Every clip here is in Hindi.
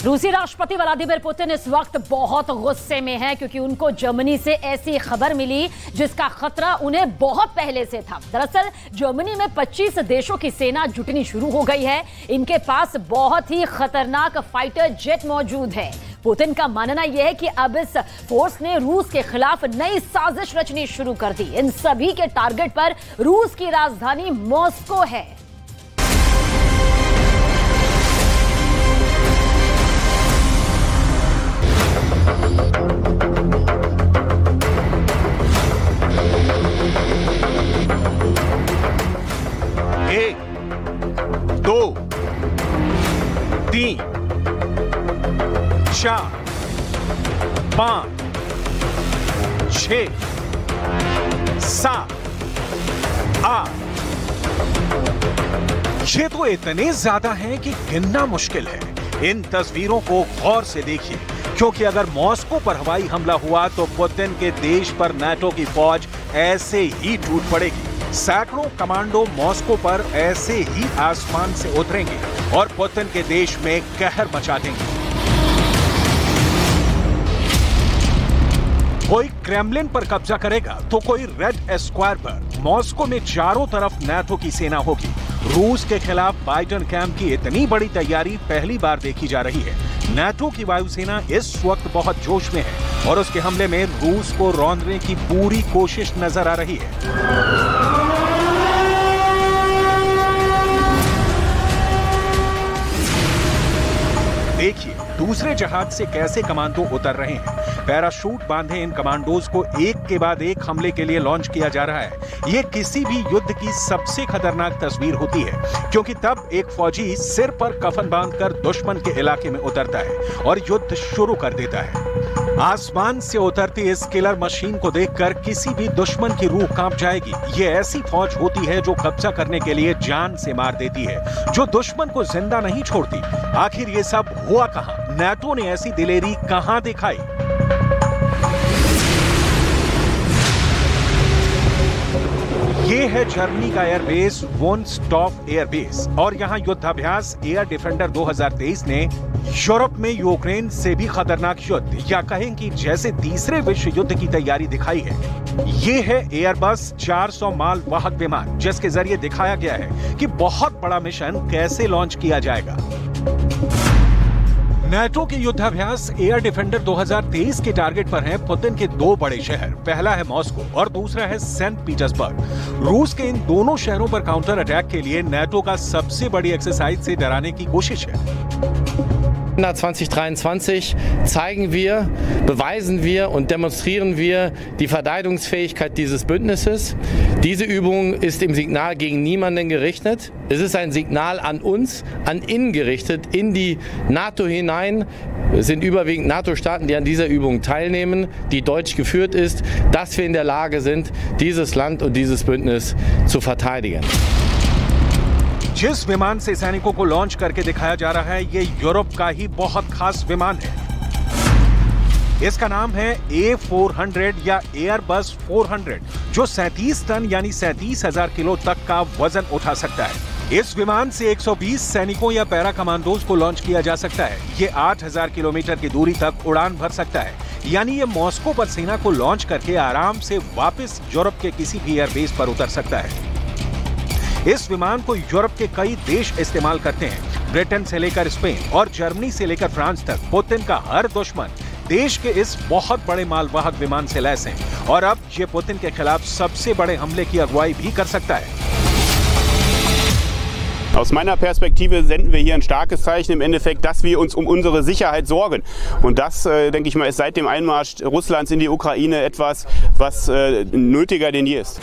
रूसी राष्ट्रपति व्लादिमीर पुतिन इस वक्त बहुत गुस्से में हैं क्योंकि उनको जर्मनी से ऐसी खबर मिली जिसका खतरा उन्हें बहुत पहले से था। दरअसल जर्मनी में 25 देशों की सेना जुटनी शुरू हो गई है। इनके पास बहुत ही खतरनाक फाइटर जेट मौजूद है। पुतिन का मानना यह है कि अब इस फोर्स ने रूस के खिलाफ नई साजिश रचनी शुरू कर दी। इन सभी के टारगेट पर रूस की राजधानी मॉस्को है। एक, दो, तीन, चार, पांच, छह, सात, आठ। ये तो इतने ज्यादा हैं कि गिनना मुश्किल है। इन तस्वीरों को गौर से देखिए, क्योंकि अगर मॉस्को पर हवाई हमला हुआ तो पुतिन के देश पर नाटो की फौज ऐसे ही टूट पड़ेगी। सैकड़ों कमांडो मॉस्को पर ऐसे ही आसमान से उतरेंगे और पुतिन के देश में कहर मचा देंगे। कोई क्रेमलिन पर कब्जा करेगा तो कोई रेड स्क्वायर पर। मॉस्को में चारों तरफ नाटो की सेना होगी। रूस के खिलाफ बाइडेन कैंप की इतनी बड़ी तैयारी पहली बार देखी जा रही है। नाटो की वायुसेना इस वक्त बहुत जोश में है और उसके हमले में रूस को रौंदने की पूरी कोशिश नजर आ रही है। देखिए दूसरे जहाज से कैसे कमांडो उतर रहे हैं। पैराशूट बांधे इन कमांडोज को एक के बाद एक हमले के लिए लॉन्च किया जा रहा है। ये किसी भी युद्ध की सबसे खतरनाक तस्वीर होती है, क्योंकि तब एक फौजी सिर पर कफन बांधकर दुश्मन के इलाके में उतरता है और युद्ध शुरू कर देता है। आसमान से उतरती इस किलर मशीन को देखकर किसी भी दुश्मन की रूह कांप जाएगी। ये ऐसी फौज होती है जो कब्जा करने के लिए जान से मार देती है, जो दुश्मन को जिंदा नहीं छोड़ती। आखिर ये सब हुआ कहां? नाटो ने ऐसी दिलेरी कहां दिखाई? ये है जर्मनी का एयरबेस वुन्स्टॉफ एयरबेस और यहाँ युद्धाभ्यास एयर डिफेंडर 2023 ने यूरोप में यूक्रेन से भी खतरनाक युद्ध, या कहें कि जैसे तीसरे विश्व युद्ध की तैयारी दिखाई है। ये है एयरबस 400 माल वाहक विमान, जिसके जरिए दिखाया गया है कि बहुत बड़ा मिशन कैसे लॉन्च किया जाएगा। नाटो के युद्धाभ्यास एयर डिफेंडर 2023 के टारगेट पर हैं पुतिन के दो बड़े शहर। पहला है मॉस्को और दूसरा है सेंट पीटर्सबर्ग। रूस के इन दोनों शहरों पर काउंटर अटैक के लिए नाटो का सबसे बड़ी एक्सरसाइज से डराने की कोशिश है। 2023 zeigen wir, beweisen wir und demonstrieren wir die Verteidigungsfähigkeit dieses Bündnisses. Diese Übung ist im Signal gegen niemanden gerichtet. Es ist ein Signal an uns, an innen gerichtet, in die NATO hinein. Es sind überwiegend NATO-Staaten, die an dieser Übung teilnehmen, die deutsch geführt ist, dass wir in der Lage sind, dieses Land und dieses Bündnis zu verteidigen. जिस विमान से सैनिकों को लॉन्च करके दिखाया जा रहा है, ये यूरोप का ही बहुत खास विमान है। इसका नाम है A400 या एयरबस 400, जो 37 टन यानी 37,000 किलो तक का वजन उठा सकता है। इस विमान से 120 सैनिकों या पैरा कमांडोज को लॉन्च किया जा सकता है। ये 8,000 किलोमीटर की दूरी तक उड़ान भर सकता है, यानी ये मॉस्को पर सेना को लॉन्च करके आराम से वापस यूरोप के किसी भी एयरबेस पर उतर सकता है। इस विमान को यूरोप के कई देश इस्तेमाल करते हैं। ब्रिटेन से लेकर स्पेन और जर्मनी से लेकर फ्रांस तक पुतिन का हर दुश्मन देश के इस बहुत बड़े मालवाहक विमान से लैस है और अब ये पुतिन के खिलाफ सबसे बड़े हमले की अगुवाई भी कर सकता है। Aus meiner Perspektive senden wir hier ein starkes Zeichen im Endeffekt, dass wir uns um unsere Sicherheit sorgen. Und das, denke ich mal, ist seit dem Einmarsch Russlands in die Ukraine etwas, was nötiger denn je ist.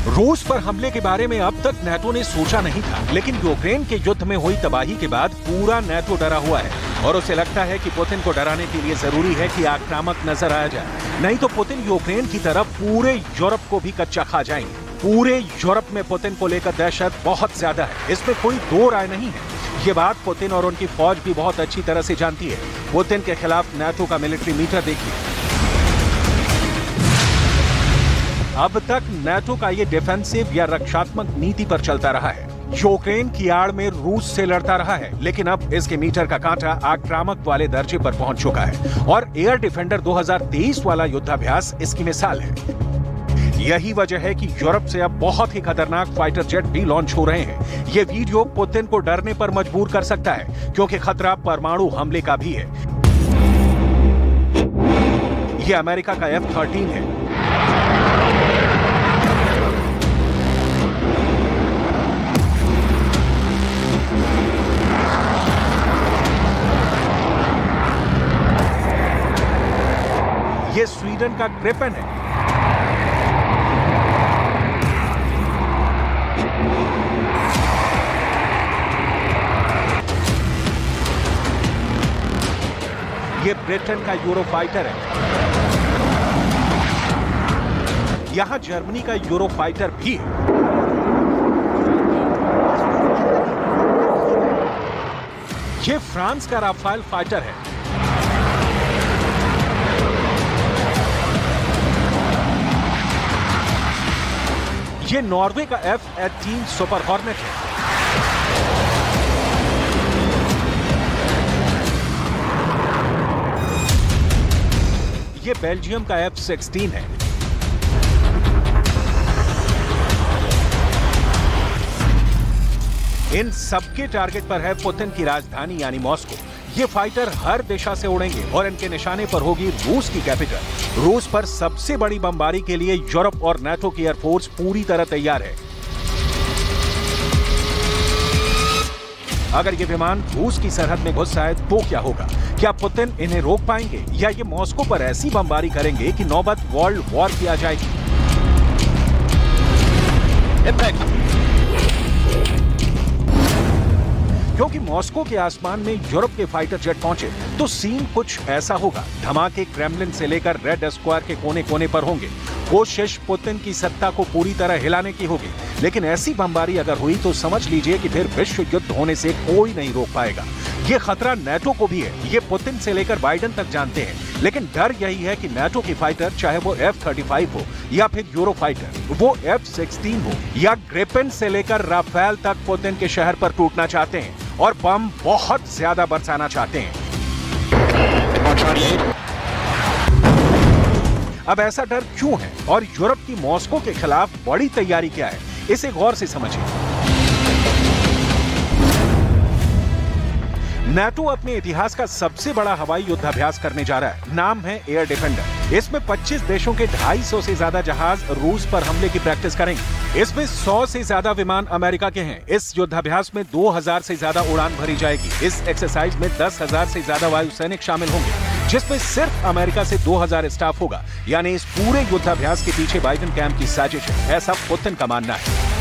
रूस पर हमले के बारे में अब तक नाटो ने सोचा नहीं था, लेकिन यूक्रेन के युद्ध में हुई तबाही के बाद पूरा नाटो डरा हुआ है और उसे लगता है कि पुतिन को डराने के लिए जरूरी है कि आक्रामक नजर आया जाए, नहीं तो पुतिन यूक्रेन की तरफ पूरे यूरोप को भी कच्चा खा जाएंगे। पूरे यूरोप में पुतिन को लेकर दहशत बहुत ज्यादा है, इसमें कोई दो राय नहीं है। ये बात पुतिन और उनकी फौज भी बहुत अच्छी तरह से जानती है। पुतिन के खिलाफ नाटो का मिलिट्री मीटर देखिए। अब तक नाटो का ये डिफेंसिव या रक्षात्मक नीति पर चलता रहा है। यूक्रेन की आड़ में रूस से लड़ता रहा है, लेकिन अब इसके मीटर का कांटा आक्रामक वाले दर्जे पर पहुंच चुका है और एयर डिफेंडर 2023 वाला युद्धाभ्यास इसकी मिसाल है। यही वजह है कि यूरोप से अब बहुत ही खतरनाक फाइटर जेट भी लॉन्च हो रहे हैं। ये वीडियो पुतिन को डरने पर मजबूर कर सकता है, क्योंकि खतरा परमाणु हमले का भी है। ये अमेरिका का F-13 है। ये स्वीडन का ग्रिपेन है। ये ब्रिटेन का यूरोफाइटर है। यहां जर्मनी का यूरोफाइटर भी है। ये फ्रांस का राफेल फाइटर है। ये नॉर्वे का F-18 सुपर हॉर्नेट है। ये बेल्जियम का F-16 है। इन सबके टारगेट पर है पुतिन की राजधानी यानी मॉस्को। ये फाइटर हर दिशा से उड़ेंगे और इनके निशाने पर होगी रूस की कैपिटल। रूस पर सबसे बड़ी बमबारी के लिए यूरोप और नाटो की एयरफोर्स पूरी तरह तैयार है। अगर ये विमान रूस की सरहद में घुस आए तो क्या होगा? क्या पुतिन इन्हें रोक पाएंगे या ये मॉस्को पर ऐसी बमबारी करेंगे कि नौबत वर्ल्ड वॉर की आ जाएगी? क्योंकि मॉस्को के आसमान में यूरोप के फाइटर जेट पहुंचे तो सीन कुछ ऐसा होगा। धमाके क्रेमलिन से लेकर रेड स्क्वायर के कोने कोने पर होंगे। कोशिश पुतिन की सत्ता को पूरी तरह हिलाने की होगी, लेकिन ऐसी बमबारी अगर हुई तो समझ लीजिए कि फिर विश्व युद्ध होने से कोई नहीं रोक पाएगा। ये खतरा नाटो को भी है, ये पुतिन से लेकर बाइडेन तक जानते हैं, लेकिन डर यही है कि नाटो की फाइटर, चाहे वो F-35 हो या फिर यूरो फाइटर, वो F-16 हो या ग्रिपेन से लेकर राफेल तक, पुतिन के शहर पर टूटना चाहते हैं और बम बहुत ज्यादा बरसाना चाहते हैं। अब ऐसा डर क्यों है और यूरोप की मॉस्को के खिलाफ बड़ी तैयारी क्या है, इसे गौर से समझिए। नाटो अपने इतिहास का सबसे बड़ा हवाई युद्धाभ्यास करने जा रहा है। नाम है एयर डिफेंडर। इसमें 25 देशों के 250 से ज्यादा जहाज रूस पर हमले की प्रैक्टिस करेंगे। इसमें 100 से ज्यादा विमान अमेरिका के हैं। इस युद्धाभ्यास में 2000 से ज्यादा उड़ान भरी जाएगी। इस एक्सरसाइज में 10,000 से ज्यादा वायु सैनिक शामिल होंगे, जिसमें सिर्फ अमेरिका से 2000 स्टाफ होगा। यानी इस पूरे युद्धाभ्यास के पीछे बाइडेन कैंप की साजिश है, ऐसा पुतिन का मानना है।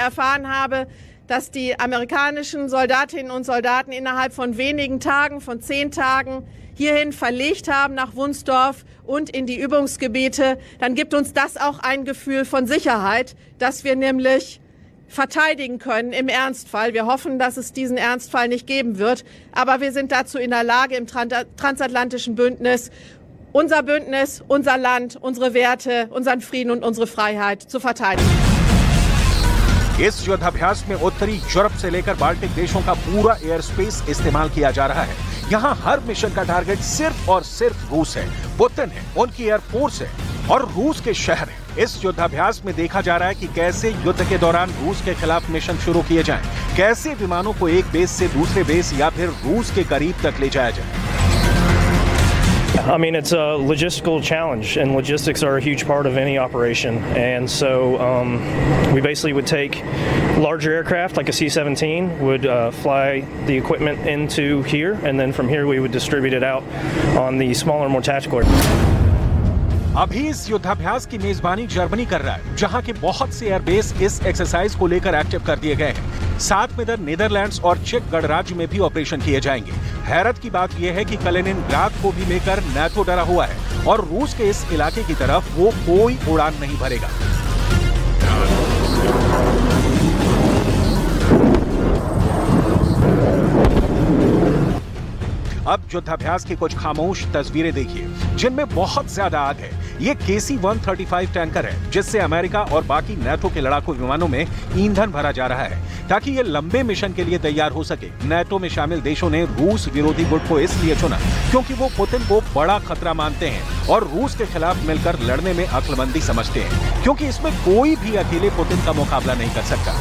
erfahren habe, dass die amerikanischen Soldatinnen und Soldaten innerhalb von wenigen Tagen, von 10 Tagen hierhin verlegt haben nach Wunsdorf und in die Übungsgebiete, dann gibt uns das auch ein Gefühl von Sicherheit, dass wir nämlich verteidigen können im Ernstfall. Wir hoffen, dass es diesen Ernstfall nicht geben wird, aber wir sind dazu in der Lage im transatlantischen Bündnis, unser Land, unsere Werte, unseren Frieden und unsere Freiheit zu verteidigen. इस युद्धाभ्यास में उत्तरी यूरोप से लेकर बाल्टिक देशों का पूरा एयर स्पेस इस्तेमाल किया जा रहा है। यहाँ हर मिशन का टारगेट सिर्फ और सिर्फ रूस है, पुतिन है, उनकी एयरफोर्स है और रूस के शहर है। इस युद्धाभ्यास में देखा जा रहा है कि कैसे युद्ध के दौरान रूस के खिलाफ मिशन शुरू किए जाएं, कैसे विमानों को एक बेस से दूसरे बेस या फिर रूस के करीब तक ले जाया जाए। I mean, it's a logistical challenge, and logistics are a huge part of any operation. And so we basically would take larger aircraft, like a C-17, would fly the equipment into here, and then from here we would distribute it out on the smaller, more tactical aircraft. अभी इस युद्धाभ्यास की मेजबानी जर्मनी कर रहा है, जहां के बहुत से एयरबेस इस एक्सरसाइज को लेकर एक्टिव कर दिए गए हैं। साथ में इधर नीदरलैंड्स और चेक गणराज्य में भी ऑपरेशन किए जाएंगे। हैरत की बात यह है कि कलिनिनग्राद को भी लेकर नाटो डरा हुआ है और रूस के इस इलाके की तरफ वो कोई उड़ान नहीं भरेगा। अब युद्धाभ्यास की कुछ खामोश तस्वीरें देखिए, जिनमें बहुत ज्यादा आग है। ये KC-135 टैंकर है, जिससे अमेरिका और बाकी नेटो के लड़ाकू विमानों में ईंधन भरा जा रहा है ताकि ये लंबे मिशन के लिए तैयार हो सके। नेटो में शामिल देशों ने रूस विरोधी गुट को इसलिए चुना क्योंकि वो पुतिन को बड़ा खतरा मानते हैं और रूस के खिलाफ मिलकर लड़ने में अक्लमंदी समझते हैं, क्योंकि इसमें कोई भी अकेले पुतिन का मुकाबला नहीं कर सकता।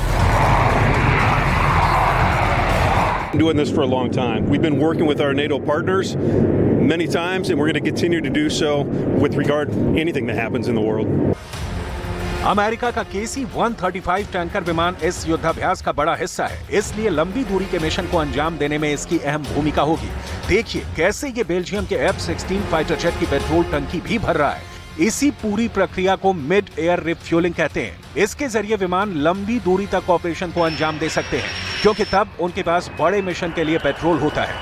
Doing this for a long time. We've been working with our NATO partners many times, and we're going to continue to do so with regard to anything that happens in the world. America का KC-135 टैंकर विमान इस युद्धाभ्यास का बड़ा हिस्सा है, इसलिए लंबी दूरी के मिशन को अंजाम देने में इसकी अहम भूमिका होगी। देखिए कैसे ये बेल्जियम के F-16 फाइटर जेट की पेट्रोल टंकी भी भर रहा है। इसी पूरी प्रक्रिया को मिड एयर रिफ्यूलिंग कहते हैं। इसके जरिए विमान लंबी दूरी तक ऑपरेशन को अंजाम दे सकते हैं, क्योंकि तब उनके पास बड़े मिशन के लिए पेट्रोल होता है।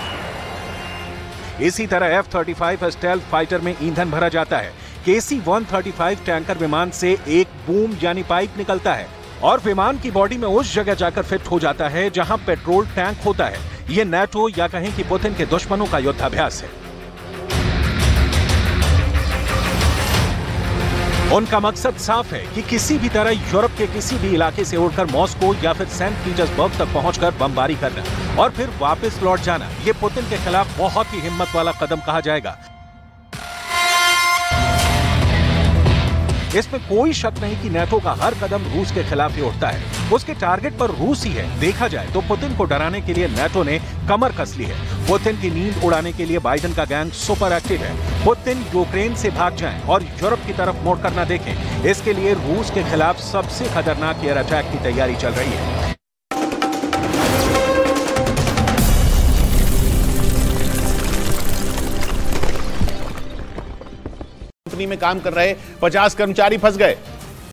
इसी तरह F-35 स्टेल्थ फाइटर में ईंधन भरा जाता है। KC-135 टैंकर विमान से एक बूम यानी पाइप निकलता है और विमान की बॉडी में उस जगह जाकर फिट हो जाता है जहां पेट्रोल टैंक होता है। ये नेटो या कहें कि पुतिन के दुश्मनों का युद्धाभ्यास है। उनका मकसद साफ है कि किसी भी तरह यूरोप के किसी भी इलाके से उड़कर मॉस्को या फिर सेंट पीटर्सबर्ग तक पहुंचकर बमबारी करना और फिर वापस लौट जाना। ये पुतिन के खिलाफ बहुत ही हिम्मत वाला कदम कहा जाएगा। इसमें कोई शक नहीं कि नेटो का हर कदम रूस के खिलाफ ही उठता है। उसके टारगेट पर रूस ही है। देखा जाए तो पुतिन को डराने के लिए नेटो ने कमर कस ली है। पुतिन की नींद उड़ाने के लिए बाइडेन का गैंग सुपर एक्टिव है। पुतिन यूक्रेन से भाग जाएं और यूरोप की तरफ मुड़ कर न देखें, इसके लिए रूस के खिलाफ सबसे खतरनाक एयर अटैक की तैयारी चल रही है। में काम कर रहे 50 कर्मचारी फंस गए।